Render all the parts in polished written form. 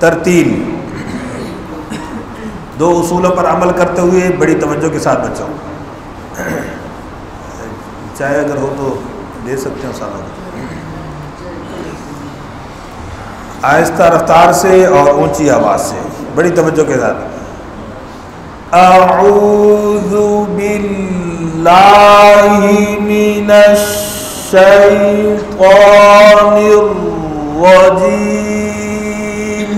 ترتیل، دو اصولوں پر عمل کرتے ہوئے بڑی توجہ کے ساتھ بچوں، چاہے اگر ہو تو دے سکتے ہیں سارا آہستہ رفتار سے اور اونچی آواز سے، بڑی توجہ کے ساتھ۔ اعوذ باللہ من الشیطان الرجیم،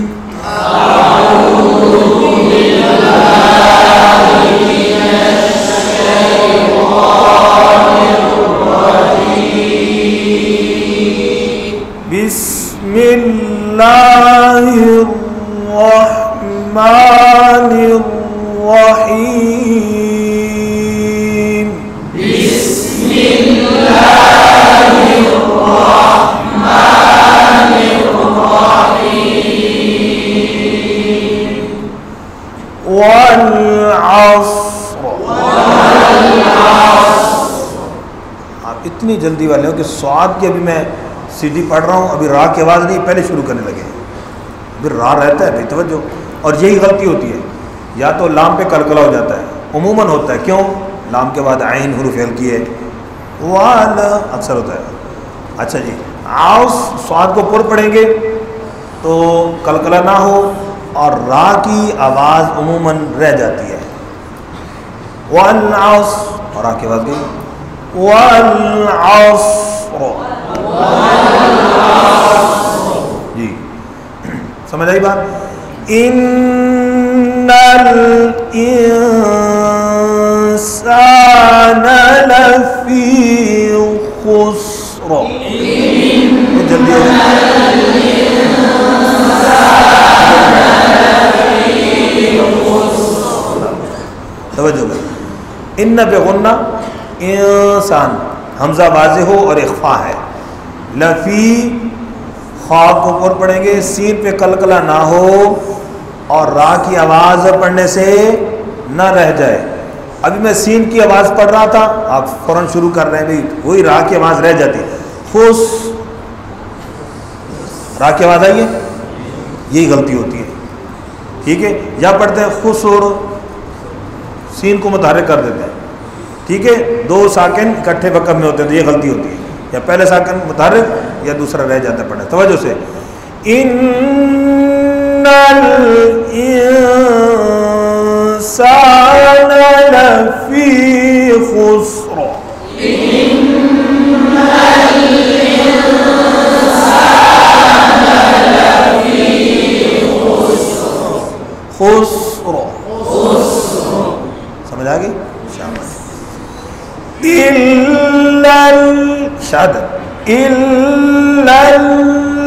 اعوذ باللہ من الشیطان الرجیم، بسم اللہ الرحمن الرحیم، بسم اللہ الرحمن الرحیم، والعصر، آپ اتنی جلدی والے ہو کہ سعاد کی ابھی میں سیدھی پڑھ رہا ہوں، ابھی را کی آواز نہیں، پہلے شروع کرنے لگے، ابھی را رہتا ہے بے توجہ، اور یہی غلطی ہوتی ہے، یا تو لام پہ کلکلا ہو جاتا ہے، عموماً ہوتا ہے، کیوں؟ لام کے بعد عین حروف ہلکی ہے، والا اکثر ہوتا ہے۔ اچھا جی، آؤس سعاد کو پر پڑھیں گے تو کلکلا نہ ہو اور را کی آواز عموماً رہ جاتی ہے، والعصر، اور را کی آواز گئی، والعصر، جی سمجھ آئی بات؟ ان الانسان لفی خسر، جلدی توجہ کریں، ان پہ غنہ، انسان حمزہ واضح ہو اور اخفا ہے، لفی خا کو پر پڑھیں گے، سین پہ کلکلا نہ ہو اور را کی آواز پڑھنے سے نہ رہ جائے۔ ابھی میں سین کی آواز پڑھ رہا تھا، آپ فوراً شروع کر رہے ہیں بھی وہی را کی آواز رہ جاتی، خس، را کی آواز آئی ہے، یہی غلطی ہوتی ہے، ٹھیک ہے؟ یا پڑھتے ہیں خسر، سین کو متحرک کر دیتے ہیں، ٹھیک ہے؟ دو ساکن اکٹھے وقت میں ہوتے ہیں تو یہ غلطی ہوتی ہے، یا پہلے ساکن متحرک یا دوسرا رہ جاتا ہے پڑھنے، توجہ سے، ان الانسان لفی خسر، ان الانسان لفی خسر، سمجھ آ گئی؟ إلا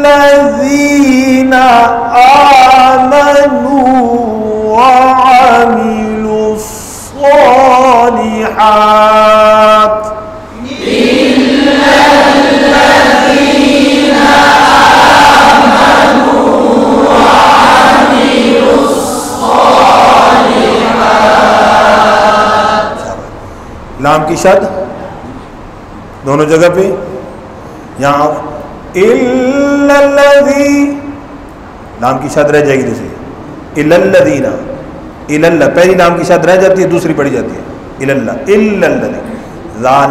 الذين آمنوا وعملوا الصالحات، إلا الذين آمنوا وعملوا الصالحات، لام کی شد دونوں جگہ پہ، یہاں الا الذی، لام کی شد رہ جائے گی دوسری، الا الذین، الا اللہ، پہلی لام کی شد رہ جاتی ہے، دوسری پڑھی جاتی ہے الا اللہ، الا الذی، ذال،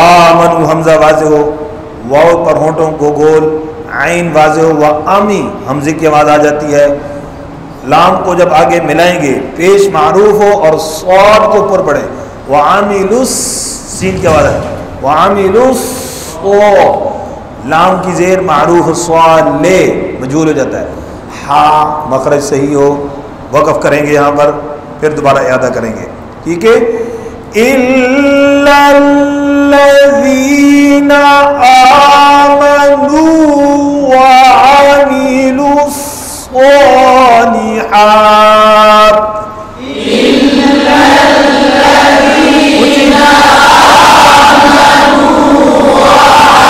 آمنوا حمزہ واضح ہو، واو پر ہونٹوں کو گول، عین واضح ہو، وامی حمزے کی آواز آ جاتی ہے، لام کو جب آگے ملائیں گے پیش معروف ہو اور صاد کو اوپر پڑھیں، وعاملوا، سین کی آواز ہے، وعاملوا، لام کی زیر معروف صاد لے مجھول ہو جاتا ہے، ہا مخرج صحیح ہو، وقف کریں گے یہاں پر، پھر دوبارہ اعادہ کریں گے، ٹھیک ہے؟ الا الذین آمنوا وعملوا الصالحات، الا الذین آمنوا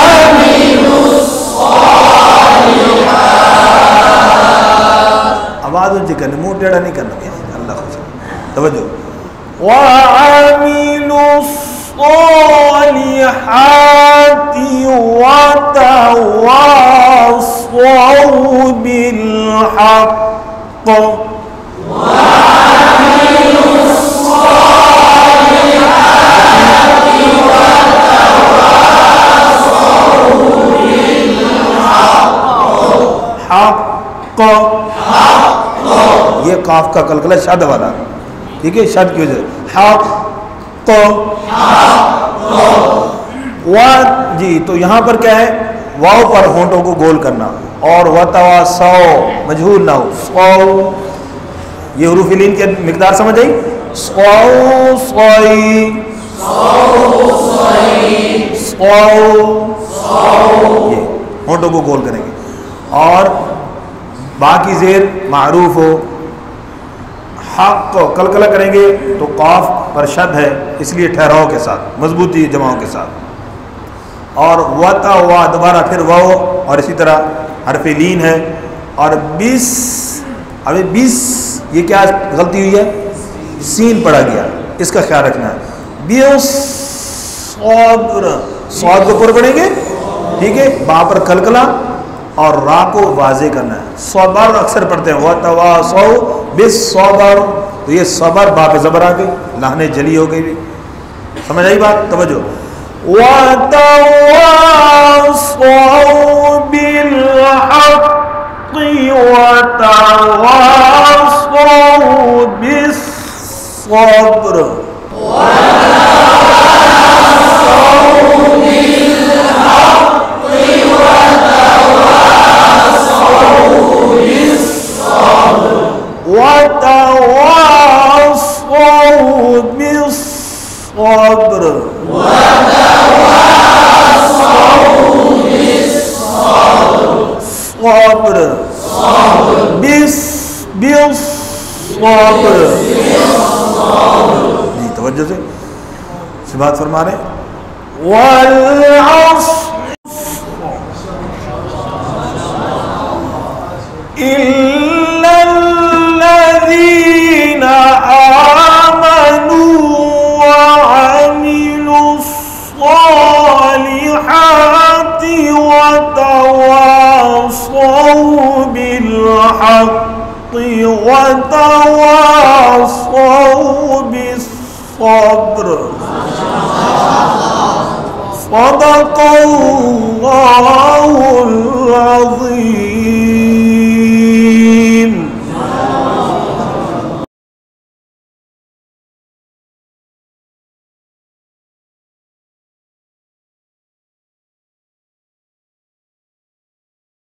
وعملوا الصالحات، آواز اونچی کرنی، منہ ٹیڑھا نہیں کرنا، اللہ خوش، توجہ، وعملوا الصالحات وتواصوا بالحق حق یہ قاف کا قلقلہ شد والا، ٹھیک ہے، شد کی وجہ حق جی. تو یہاں پر کیا ہے، واو پر ہونٹوں کو گول کرنا، اور وتواصوا مجہول نہ ہو، صو، یہ حروف لین کی مقدار سمجھ آئی، صو صوئی صو، یہ ہونٹوں کو گول کریں گے. اور باقی زیر معروف ہو، حق کو قلقلہ کریں گے تو قاف پر شد ہے، اس لیے ٹھہراؤ کے ساتھ، مضبوطی جماؤں کے ساتھ. اور وتوا دوبارہ پھر واو، اور اسی طرح حرف لین ہے. اور بس، ابھی بس یہ کیا غلطی ہوئی ہے، سین پڑا گیا، اس کا خیال رکھنا ہے. بیس صبر، صاد کو پر پڑھیں گے، ٹھیک ہے، با پر قلقلہ اور را کو واضح کرنا ہے. صبر اکثر پڑھتے ہیں، وتواصوا بالصبر، تو یہ صبر با پہ زبر آ گئی، لہنے جلی ہو گئی. سمجھ آئی بات، توجہ. وتواصوا بالحق وتواصوا بالصبر. وتواصوا بالصبر صبر بالصبر. جی توجہ سے بات فرما رہے ہیں. والعصر إلا الذين آمنوا وعملوا الصالحات وتواصوا بالحق وتواصوا بالصبر. صدق الله العظيم.